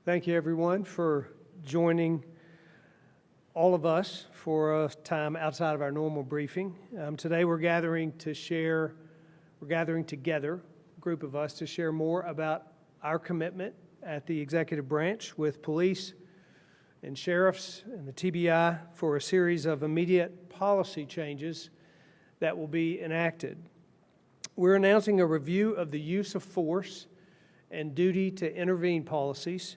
Thank you, everyone, for joining all of us for a time outside of our normal briefing. Today we're gathering together, a group of us, to share more about our commitment at the executive branch with police and sheriffs and the TBI for a series of immediate policy changes that will be enacted. We're announcing a review of the use of force and duty to intervene policies,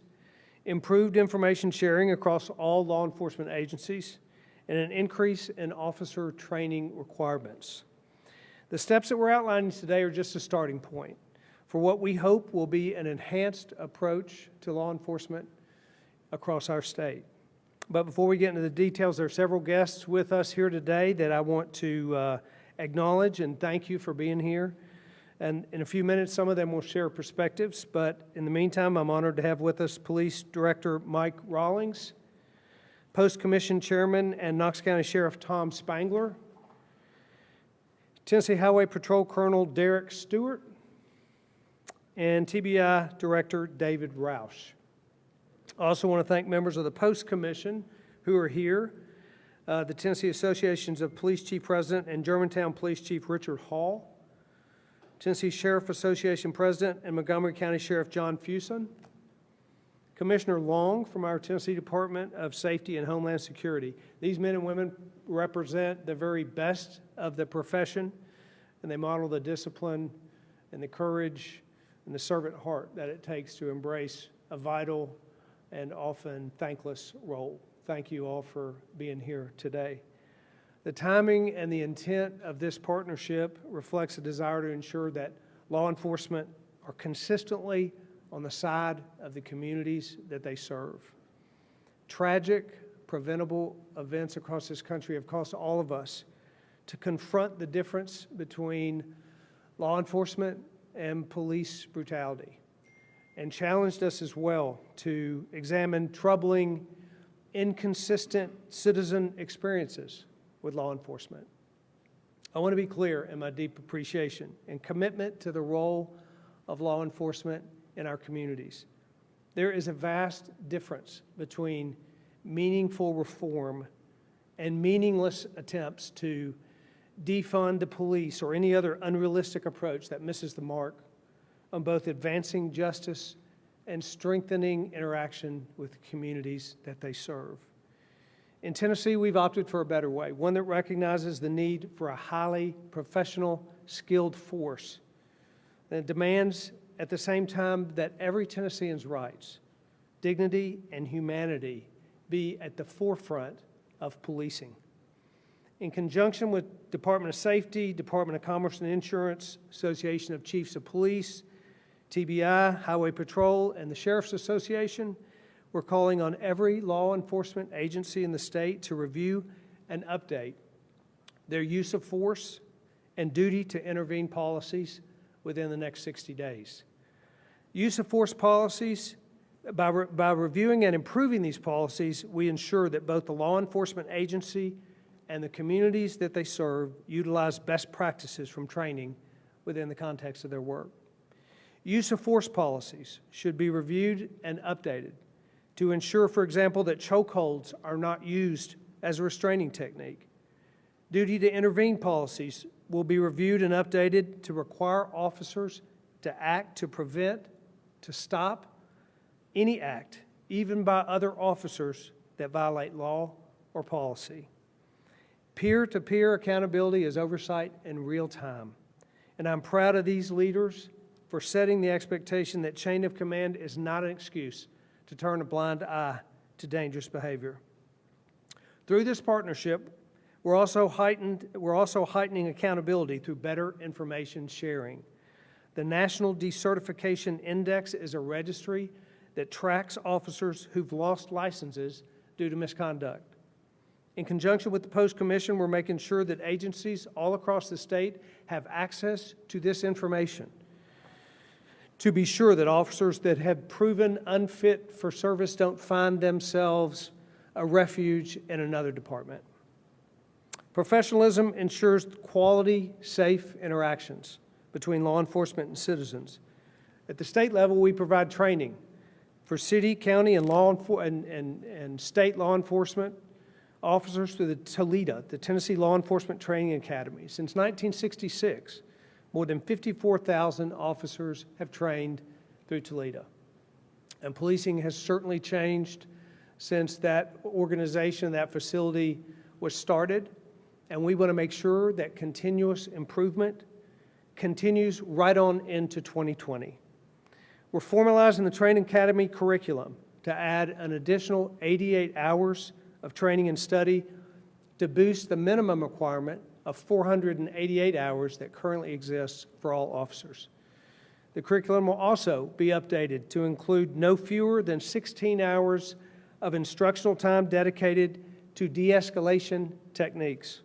improved information sharing across all law enforcement agencies, and an increase in officer training requirements. The steps that we're outlining today are just a starting point for what we hope will be an enhanced approach to law enforcement across our state. But before we get into the details, there are several guests with us here today that I want to acknowledge and thank you for being here. And in a few minutes, some of them will share perspectives, but in the meantime, I'm honored to have with us Police Director Mike Rallings, Post-Commission Chairman and Knox County Sheriff Tom Spangler, Tennessee Highway Patrol Colonel Derek Stewart, and TBI Director David Roush. I also want to thank members of the Post-Commission who are here, the Tennessee Associations of Police Chief President and Germantown Police Chief Richard Hall, Tennessee Sheriff Association President and Montgomery County Sheriff John Fuson, Commissioner Long from our Tennessee Department of Safety and Homeland Security. These men and women represent the very best of the profession, and they model the discipline and the courage and the servant heart that it takes to embrace a vital and often thankless role. Thank you all for being here today. The timing and the intent of this partnership reflects a desire to ensure that law enforcement are consistently on the side of the communities that they serve. Tragic, preventable events across this country have caused all of us to confront the difference between law enforcement and police brutality, and challenged us as well to examine troubling, inconsistent citizen experiences with law enforcement. I want to be clear in my deep appreciation and commitment to the role of law enforcement in our communities. There is a vast difference between meaningful reform and meaningless attempts to defund the police or any other unrealistic approach that misses the mark on both advancing justice and strengthening interaction with the communities that they serve. In Tennessee, we've opted for a better way, one that recognizes the need for a highly professional, skilled force that demands at the same time that every Tennessean's rights, dignity, and humanity be at the forefront of policing. In conjunction with Department of Safety, Department of Commerce and Insurance, Association of Chiefs of Police, TBI, Highway Patrol, and the Sheriff's Association, we're calling on every law enforcement agency in the state to review and update their use of force and duty to intervene policies within the next 60 days. Use of force policies, by reviewing and improving these policies, we ensure that both the law enforcement agency and the communities that they serve utilize best practices from training within the context of their work. Use of force policies should be reviewed and updated to ensure, for example, that chokeholds are not used as a restraining technique. Duty to intervene policies will be reviewed and updated to require officers to act to prevent, to stop any act, even by other officers, that violate law or policy. Peer-to-peer accountability is oversight in real time, and I'm proud of these leaders for setting the expectation that chain of command is not an excuse to turn a blind eye to dangerous behavior. Through this partnership, we're also heightening accountability through better information sharing. The National Decertification Index is a registry that tracks officers who've lost licenses due to misconduct. In conjunction with the Post-Commission, we're making sure that agencies all across the state have access to this information to be sure that officers that have proven unfit for service don't find themselves a refuge in another department. Professionalism ensures quality, safe interactions between law enforcement and citizens. At the state level, we provide training for city, county, and state law enforcement officers through the TLEADA, the Tennessee Law Enforcement Training Academy. Since 1966, more than 54,000 officers have trained through TLEADA. And policing has certainly changed since that organization, that facility was started. And we want to make sure that continuous improvement continues right on into 2020. We're formalizing the Training Academy curriculum to add an additional 88 hours of training and study to boost the minimum requirement of 488 hours that currently exists for all officers. The curriculum will also be updated to include no fewer than 16 hours of instructional time dedicated to de-escalation techniques,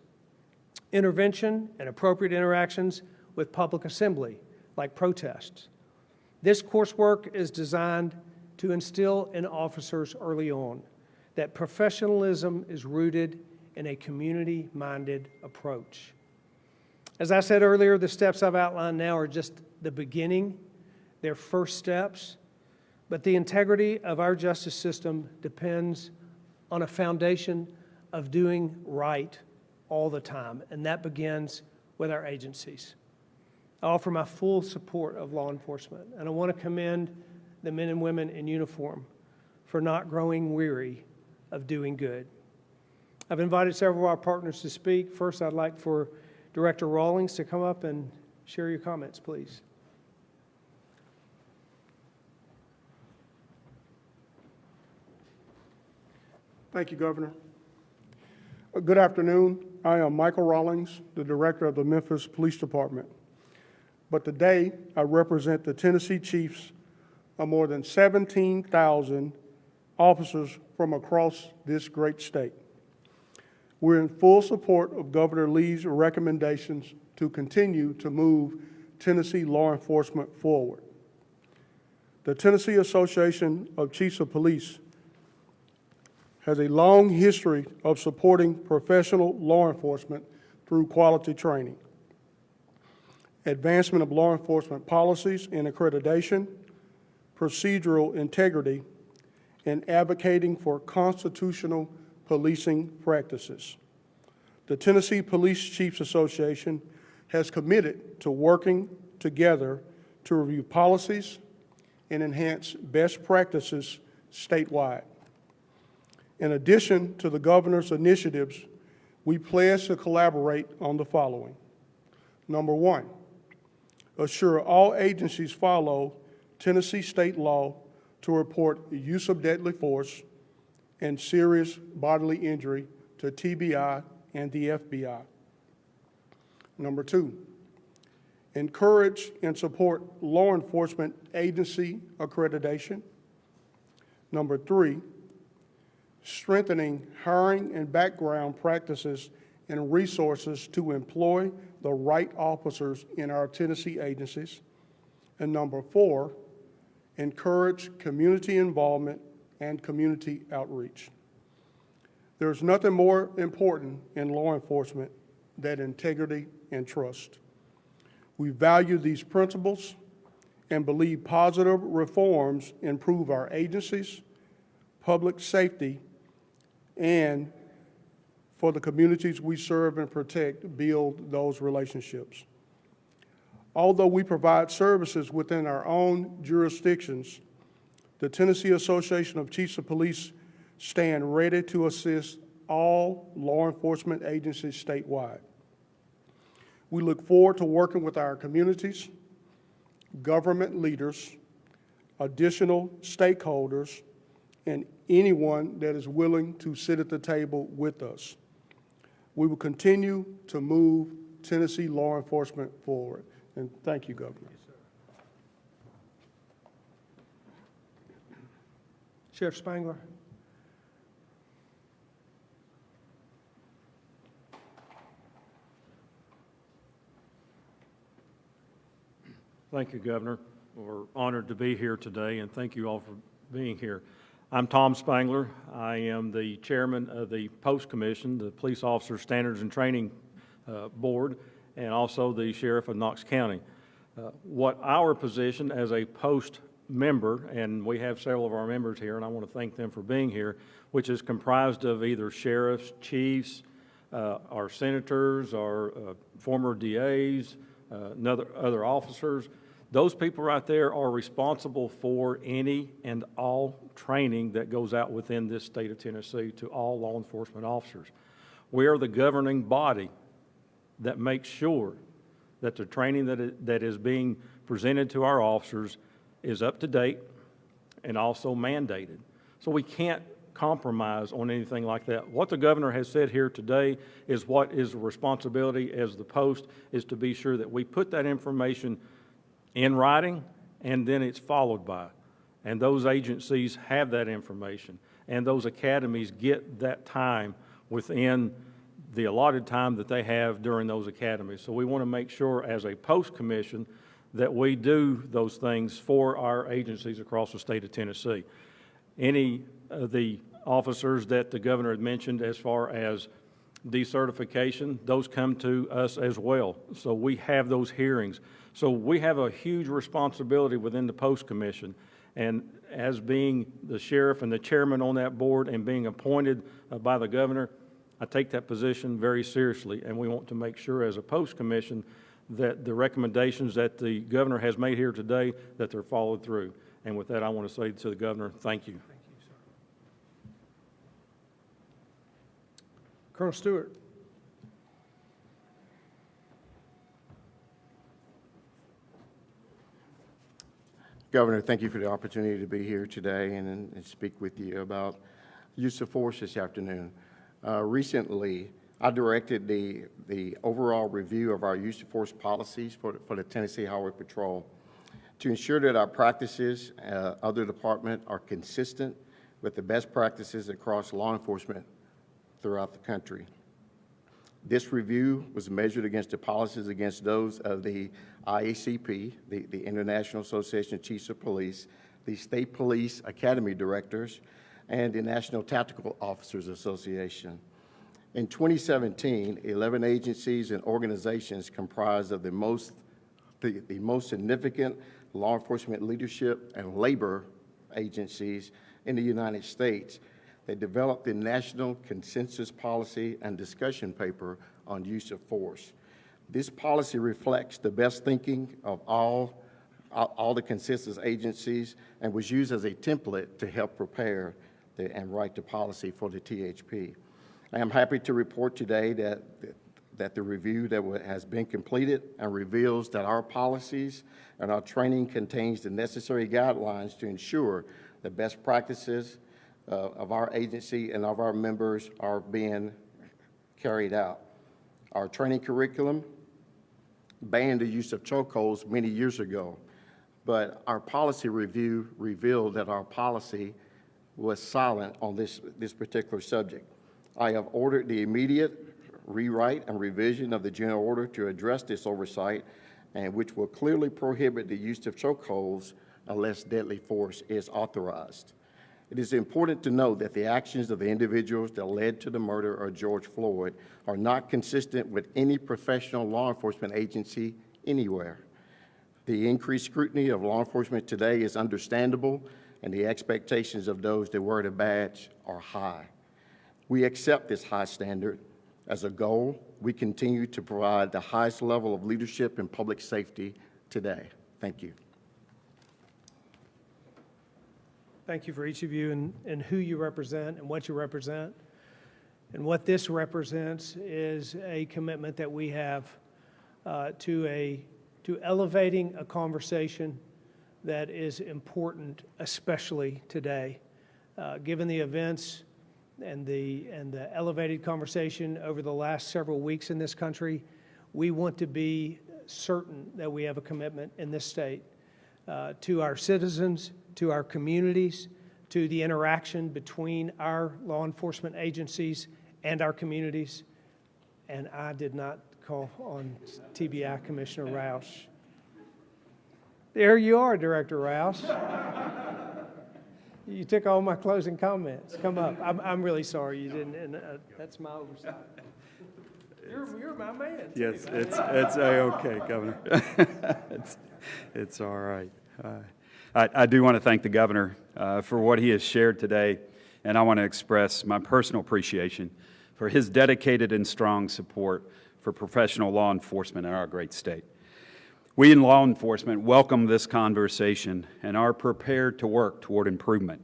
intervention and appropriate interactions with public assembly, like protests. This coursework is designed to instill in officers early on that professionalism is rooted in a community-minded approach. As I said earlier, the steps I've outlined now are just the beginning, they're first steps, but the integrity of our justice system depends on a foundation of doing right all the time, and that begins with our agencies. I offer my full support of law enforcement, and I want to commend the men and women in uniform for not growing weary of doing good. I've invited several of our partners to speak. First, I'd like for Director Rallings to come up and share your comments, please. Thank you, Governor. Good afternoon. I am Michael Rallings, the Director of the Memphis Police Department. But today, I represent the Tennessee Chiefs of more than 17,000 officers from across this great state. We're in full support of Governor Lee's recommendations to continue to move Tennessee law enforcement forward. The Tennessee Association of Chiefs of Police has a long history of supporting professional law enforcement through quality training, advancement of law enforcement policies and accreditation, procedural integrity, and advocating for constitutional policing practices. The Tennessee Police Chiefs Association has committed to working together to review policies and enhance best practices statewide. In addition to the governor's initiatives, we pledge to collaborate on the following. Number one, assure all agencies follow Tennessee state law to report use of deadly force and serious bodily injury to TBI and the FBI. Number two, encourage and support law enforcement agency accreditation. Number three, strengthening hiring and background practices and resources to employ the right officers in our Tennessee agencies. And number four, encourage community involvement and community outreach. There's nothing more important in law enforcement than integrity and trust. We value these principles and believe positive reforms improve our agencies, public safety, and for the communities we serve and protect, build those relationships. Although we provide services within our own jurisdictions, the Tennessee Association of Chiefs of Police stand ready to assist all law enforcement agencies statewide. We look forward to working with our communities, government leaders, additional stakeholders, and anyone that is willing to sit at the table with us. We will continue to move Tennessee law enforcement forward. And thank you, Governor. Yes, sir. Sheriff Spangler. Thank you, Governor. We're honored to be here today, and thank you all for being here. I'm Tom Spangler. I am the chairman of the Post Commission, the Police Officer Standards and Training Board, and also the Sheriff of Knox County. What our position as a post member, and we have several of our members here, and I want to thank them for being here, which is comprised of either sheriffs, chiefs, our senators, our former DAs, other officers. Those people right there are responsible for any and all training that goes out within this state of Tennessee to all law enforcement officers. We are the governing body that makes sure that the training that is being presented to our officers is up to date and also mandated. So we can't compromise on anything like that. What the governor has said here today is what is the responsibility as the post is to be sure that we put that information in writing and then it's followed by. And those agencies have that information and those academies get that time within the allotted time that they have during those academies. So we want to make sure as a post commission that we do those things for our agencies across the state of Tennessee. Any of the officers that the governor had mentioned as far as decertification, those come to us as well. So we have those hearings. So we have a huge responsibility within the post commission. And as being the sheriff and the chairman on that board and being appointed by the governor, I take that position very seriously, and we want to make sure as a post commission that the recommendations that the governor has made here today, that they're followed through. And with that, I want to say to the governor, thank you. Thank you, sir. Colonel Stewart. Governor, thank you for the opportunity to be here today and speak with you about use of force this afternoon. Recently, I directed the overall review of our use of force policies for the Tennessee Highway Patrol to ensure that our practices, other departments, are consistent with the best practices across law enforcement throughout the country. This review was measured against the policies against those of the IACP, the International Association of Chiefs of Police, the State Police Academy Directors, and the National Tactical Officers Association. In 2017, 11 agencies and organizations comprised of the most significant law enforcement leadership and labor agencies in the United States. They developed the National Consensus Policy and Discussion Paper on Use of Force. This policy reflects the best thinking of all the consensus agencies and was used as a template to help prepare and write the policy for the THP. I am happy to report today that the review that has been completed and reveals that our policies and our training contains the necessary guidelines to ensure the best practices of our agency and of our members are being carried out. Our training curriculum banned the use of chokeholds many years ago, but our policy review revealed that our policy was silent on this particular subject. I have ordered the immediate rewrite and revision of the general order to address this oversight, and which will clearly prohibit the use of chokeholds unless deadly force is authorized. It is important to note that the actions of the individuals that led to the murder of George Floyd are not consistent with any professional law enforcement agency anywhere. The increased scrutiny of law enforcement today is understandable, and the expectations of those that wear the badge are high. We accept this high standard. As a goal, we continue to provide the highest level of leadership in public safety today. Thank you. Thank you for each of you and who you represent and what you represent. And what this represents is a commitment that we have to elevating a conversation that is important, especially today. Given the events and the elevated conversation over the last several weeks in this country, we want to be certain that we have a commitment in this state to our citizens, to our communities, to the interaction between our law enforcement agencies and our communities. And I did not call on TBI Commissioner Rouse. There you are, Director Rouse. You took all my closing comments. Come up. I'm really sorry you didn't, and that's my oversight. You're my man, too. Yes, it's A-okay, Governor. It's all right. I do want to thank the governor for what he has shared today, and I want to express my personal appreciation for his dedicated and strong support for professional law enforcement in our great state. We in law enforcement welcome this conversation and are prepared to work toward improvement.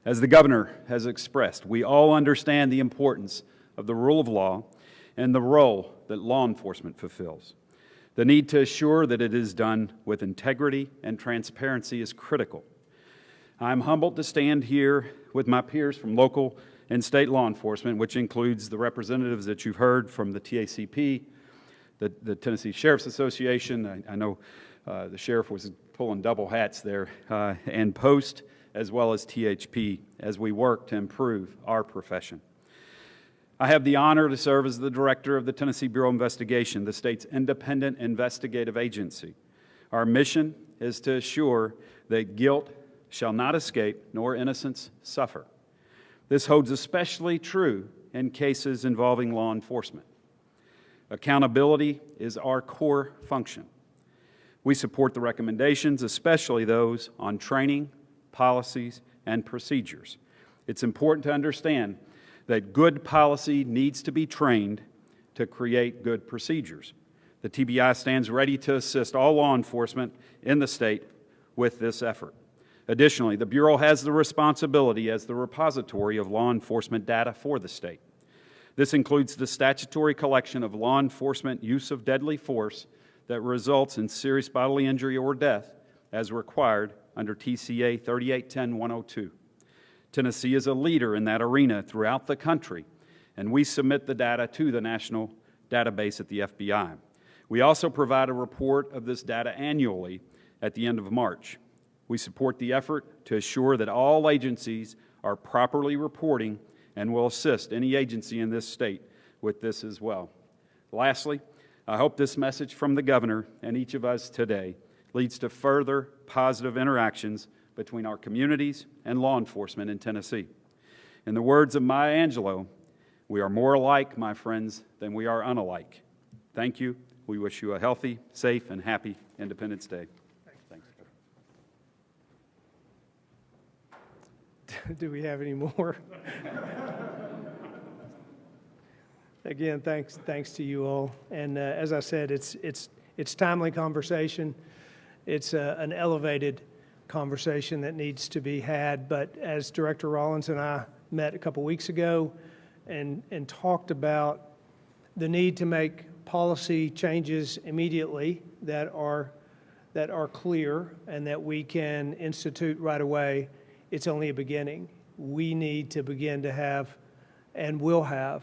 As the governor has expressed, we all understand the importance of the rule of law and the role that law enforcement fulfills. The need to assure that it is done with integrity and transparency is critical. I'm humbled to stand here with my peers from local and state law enforcement, which includes the representatives that you've heard from the TACP, the Tennessee Sheriff's Association. I know the sheriff was pulling double hats there, and Post, as well as THP, as we work to improve our profession. I have the honor to serve as the director of the Tennessee Bureau of Investigation, the state's independent investigative agency. Our mission is to assure that guilt shall not escape nor innocence suffer. This holds especially true in cases involving law enforcement. Accountability is our core function. We support the recommendations, especially those on training, policies, and procedures. It's important to understand that good policy needs to be trained to create good procedures. The TBI stands ready to assist all law enforcement in the state with this effort. Additionally, the Bureau has the responsibility as the repository of law enforcement data for the state. This includes the statutory collection of law enforcement use of deadly force that results in serious bodily injury or death as required under TCA 3810-102. Tennessee is a leader in that arena throughout the country, and we submit the data to the national database at the FBI. We also provide a report of this data annually at the end of March. We support the effort to assure that all agencies are properly reporting and will assist any agency in this state with this as well. Lastly, I hope this message from the governor and each of us today leads to further positive interactions between our communities and law enforcement in Tennessee. In the words of Maya Angelou, we are more alike, my friends, than we are unalike. Thank you. We wish you a healthy, safe, and happy Independence Day. Thanks. Do we have any more? Again, thanks to you all. And as I said, it's timely conversation. It's an elevated conversation that needs to be had. But as Director Rallings and I met a couple weeks ago and talked about the need to make policy changes immediately that are clear and that we can institute right away, it's only a beginning. We need to begin to have and will have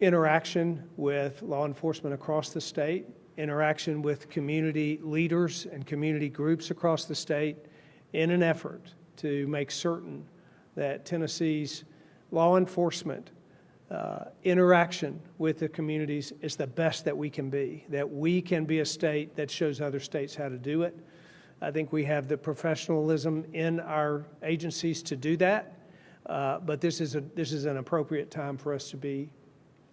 interaction with law enforcement across the state, interaction with community leaders and community groups across the state in an effort to make certain that Tennessee's law enforcement interaction with the communities is the best that we can be, that we can be a state that shows other states how to do it. I think we have the professionalism in our agencies to do that, but this is an appropriate time for us to be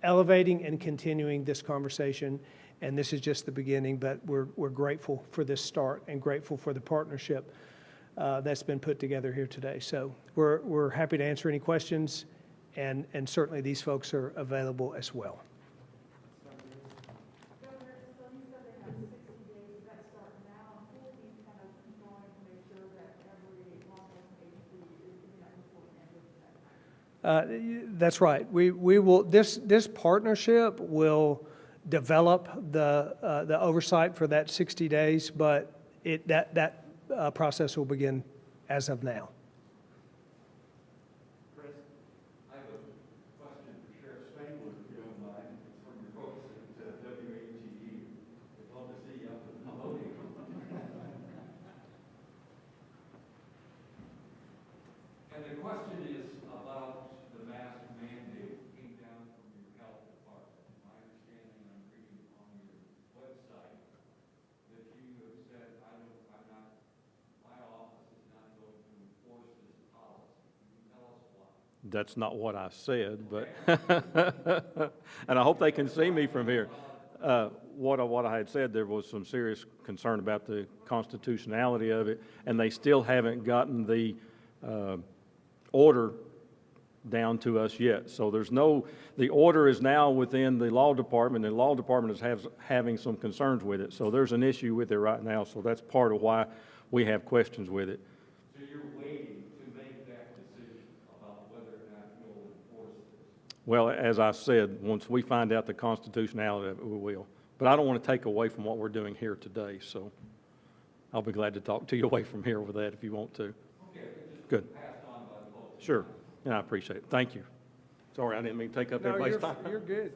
elevating and continuing this conversation, and this is just the beginning, but we're grateful for this start and grateful for the partnership that's been put together here today. So we're happy to answer any questions, and certainly these folks are available as well. Governor, so you said they have 60 days. Does that start now? Who will be kind of going to make sure that every law enforcement agency is giving that report and with that? That's right. We will. This partnership will develop the oversight for that 60 days, but that process will begin as of now. Chris, I have a question for Sheriff Spangler, if you don't mind, from your folks at WATE. I'd love to see you up at the podium. And the question is about the mask mandate came down from your health department. My understanding, I'm reading on your website, that you have said, my office is not going to enforce this policy. Can you tell us why? That's not what I said, but, and I hope they can see me from here. What I had said, there was some serious concern about the constitutionality of it, and they still haven't gotten the order down to us yet. So the order is now within the law department, and the law department is having some concerns with it. So there's an issue with it right now, so that's part of why we have questions with it. So you're waiting to make that decision about whether or not you'll enforce this? Well, as I said, once we find out the constitutionality of it, we will. But I don't want to take away from what we're doing here today, so I'll be glad to talk to you away from here with that if you want to. Okay, just Good. passed on by the folks. Sure, and I appreciate it. Thank you. Sorry, I didn't mean to take up everybody's time. You're good.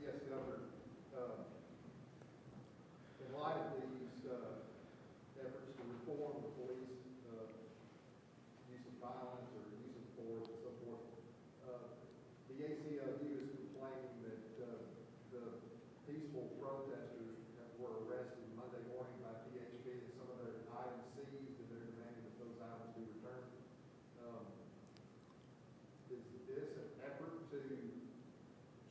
Yes, Governor. In light of these efforts to reform the police, use of violence or use of force and so forth, the ACLU is complaining that the peaceful protesters were arrested Monday morning by PHP, and some of their items seized, and they're demanding that those items be returned. Is this an effort to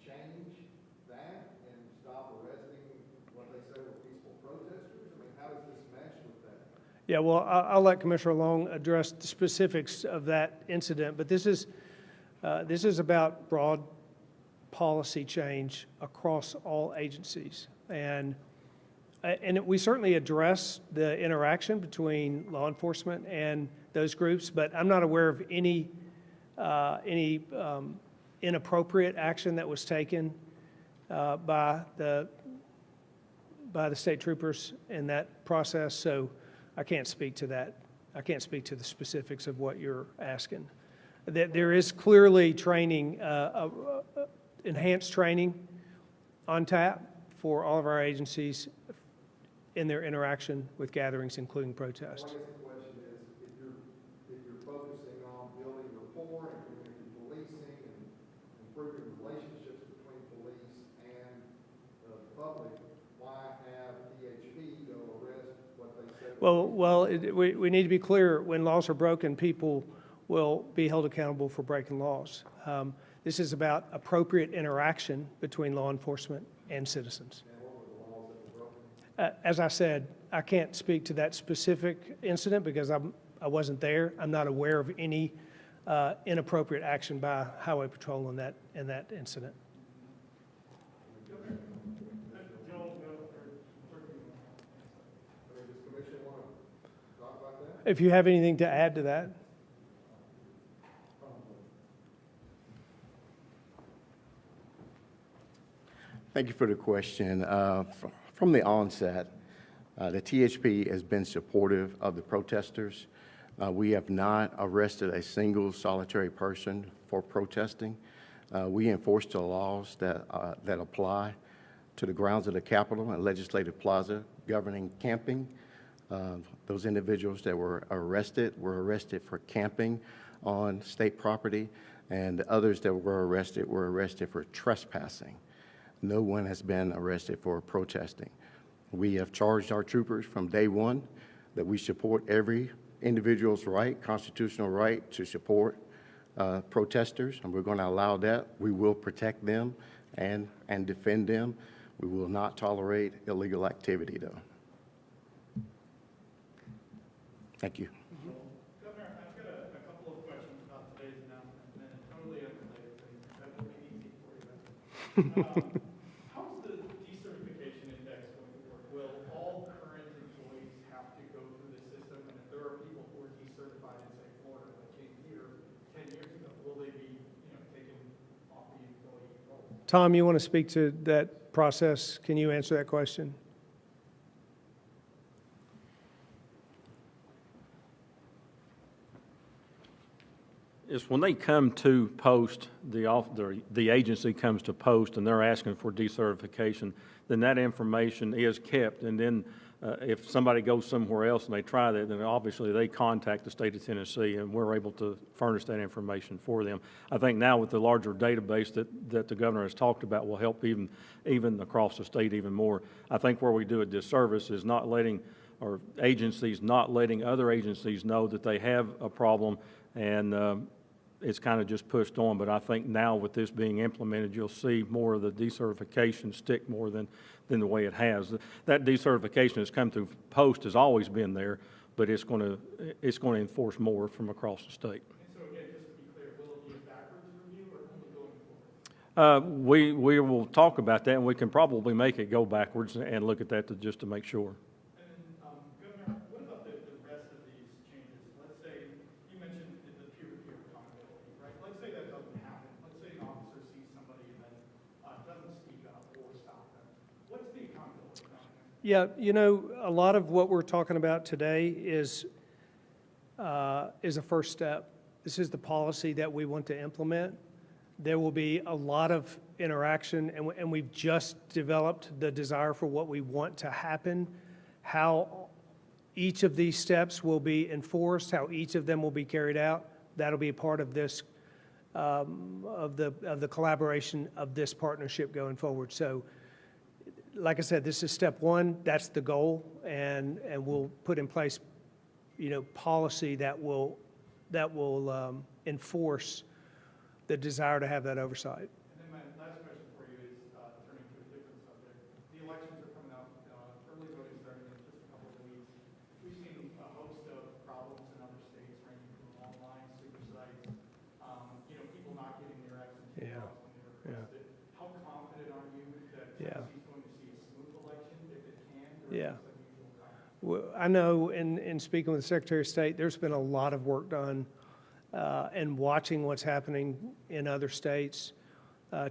change that and stop arresting what they say were peaceful protesters? I mean, how does this mesh with that? Yeah, well, I'll let Commissioner Long address the specifics of that incident, but this is about broad policy change across all agencies. And we certainly address the interaction between law enforcement and those groups, but I'm not aware of any inappropriate action that was taken by the state troopers in that process, so I can't speak to that. I can't speak to the specifics of what you're asking. There is clearly training, enhanced training on tap for all of our agencies in their interaction with gatherings, including protests. I guess the question is, if you're focusing on building rapport and community policing and improving relationships between police and the public, why have PHP go arrest what they said? We need to be clear, when laws are broken, people will be held accountable for breaking laws. This is about appropriate interaction between law enforcement and citizens. And what were the laws that were broken? As I said, I can't speak to that specific incident because I wasn't there. I'm not aware of any inappropriate action by Highway Patrol in that incident. I mean, does the commission want to talk about that? If you have anything to add to that? Thank you for the question. From the onset, the THP has been supportive of the protesters. We have not arrested a single solitary person for protesting. We enforce the laws that apply to the grounds of the Capitol and Legislative Plaza governing camping. Those individuals that were arrested for camping on state property, and the others that were arrested for trespassing. No one has been arrested for protesting. We have charged our troopers from day one that we support every individual's right, constitutional right, to support protesters, and we're going to allow that. We will protect them and defend them. We will not tolerate illegal activity, though. Thank you. Governor, I've got a couple of questions about today's announcement, and totally unrelated things. That will be easy for you. How's the decertification index going to work? Will all current employees have to go through the system? And if there are people who are decertified in, say, Florida that came here 10 years ago, will they be, taken off the employee roll? Tom, you want to speak to that process? Can you answer that question? Is when they come to post, the agency comes to post and they're asking for decertification, then that information is kept. And then if somebody goes somewhere else and they try that, then obviously they contact the state of Tennessee and we're able to furnish that information for them. I think now with the larger database that the governor has talked about will help even across the state even more. I think where we do a disservice is not letting other agencies know that they have a problem and it's kind of just pushed on. But I think now with this being implemented, you'll see more of the decertification stick more than the way it has. That decertification has come through post, has always been there, but it's going to enforce more from across the state. And so again, just to be clear, will it be a backwards review or only going forward? We will talk about that, and we can probably make it go backwards and look at that just to make sure. And then, Governor, what about the rest of these changes? Let's say, you mentioned the peer-to-peer accountability, right? Let's say that doesn't happen. Let's say an officer sees somebody and then doesn't speak up or stop them. What's the accountability mechanism? Yeah, a lot of what we're talking about today is a first step. This is the policy that we want to implement. There will be a lot of interaction, and we've just developed the desire for what we want to happen, how each of these steps will be enforced, how each of them will be carried out. That'll be a part of this, of the collaboration of this partnership going forward. So, like I said, this is step one. That's the goal, and we'll put in place, policy that will enforce the desire to have that oversight. And then my last question for you is turning to a different subject. The elections are coming up, early voting starting in just a couple of weeks. We've seen a host of problems in other states, ranging from online super sites, people not getting their absentee ballots when they request it. How confident are you that Tennessee's going to see a smooth election if it can during this unusual time? Well, I know in speaking with the Secretary of State, there's been a lot of work done and watching what's happening in other states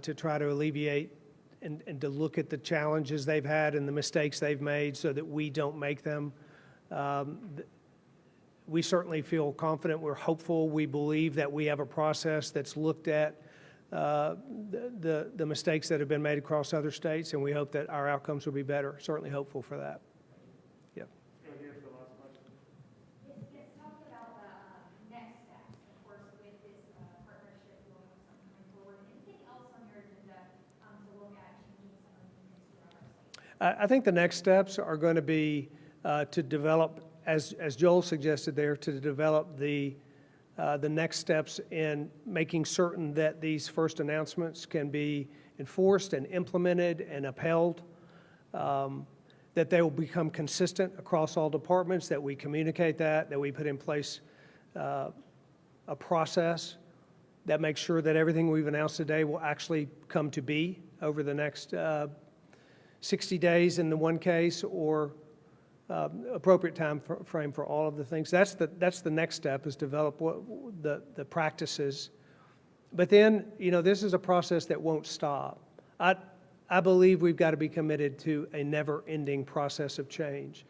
to try to alleviate and to look at the challenges they've had and the mistakes they've made so that we don't make them. We certainly feel confident. We're hopeful. We believe that we have a process that's looked at the mistakes that have been made across other states, and we hope that our outcomes will be better. Certainly hopeful for that. Yeah. Go here for the last question. Let's talk about the next steps, of course, with this partnership going forward. Anything else on your agenda to look at changing some of the things throughout our state? I think the next steps are going to be to develop, as Joel suggested there, to develop the next steps in making certain that these first announcements can be enforced and implemented and upheld, that they will become consistent across all departments, that we communicate that we put in place a process that makes sure that everything we've announced today will actually come to be over the next 60 days in the one case, or appropriate time frame for all of the things. That's the next step, is develop the practices. But then, this is a process that won't stop. I believe we've got to be committed to a never-ending process of change,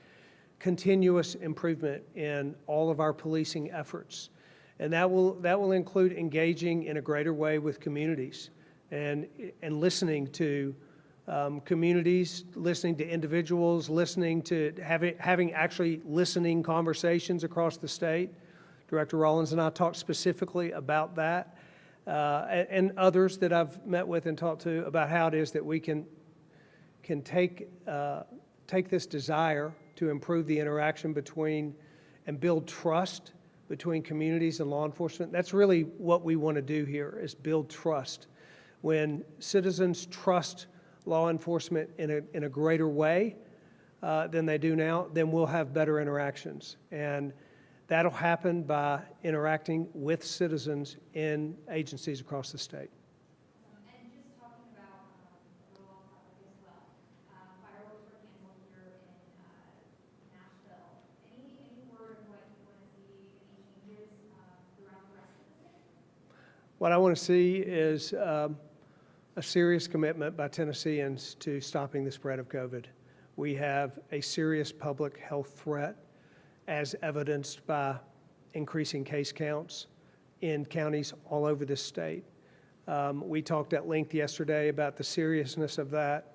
continuous improvement in all of our policing efforts. And that will include engaging in a greater way with communities and listening to communities, listening to individuals, listening to having actually listening conversations across the state. Director Rallings and I talked specifically about that, and others that I've met with and talked to about how it is that we can take this desire to improve the interaction between and build trust between communities and law enforcement. That's really what we want to do here, is build trust. When citizens trust law enforcement in a greater way than they do now, then we'll have better interactions. And that'll happen by interacting with citizens in agencies across the state. And just talking about a little off topic as well, fireworks were canceled here in Nashville. Any word of what you want to see, any changes throughout the rest of the state? What I want to see is a serious commitment by Tennesseans to stopping the spread of COVID. We have a serious public health threat, as evidenced by increasing case counts in counties all over this state. We talked at length yesterday about the seriousness of that,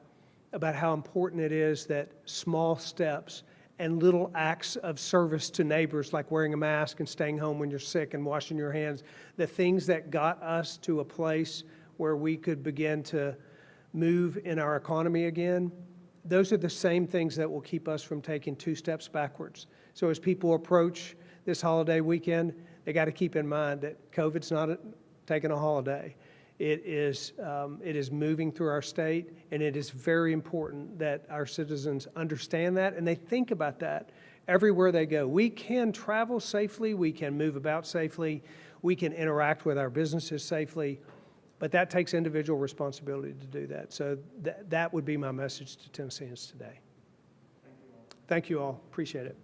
about how important it is that small steps and little acts of service to neighbors, like wearing a mask and staying home when you're sick and washing your hands, the things that got us to a place where we could begin to move in our economy again, those are the same things that will keep us from taking 2 steps backwards. So as people approach this holiday weekend, they got to keep in mind that COVID's not taking a holiday. It is moving through our state, and it is very important that our citizens understand that and they think about that everywhere they go. We can travel safely, we can move about safely, we can interact with our businesses safely, but that takes individual responsibility to do that. So that would be my message to Tennesseans today. Thank you all. Appreciate it.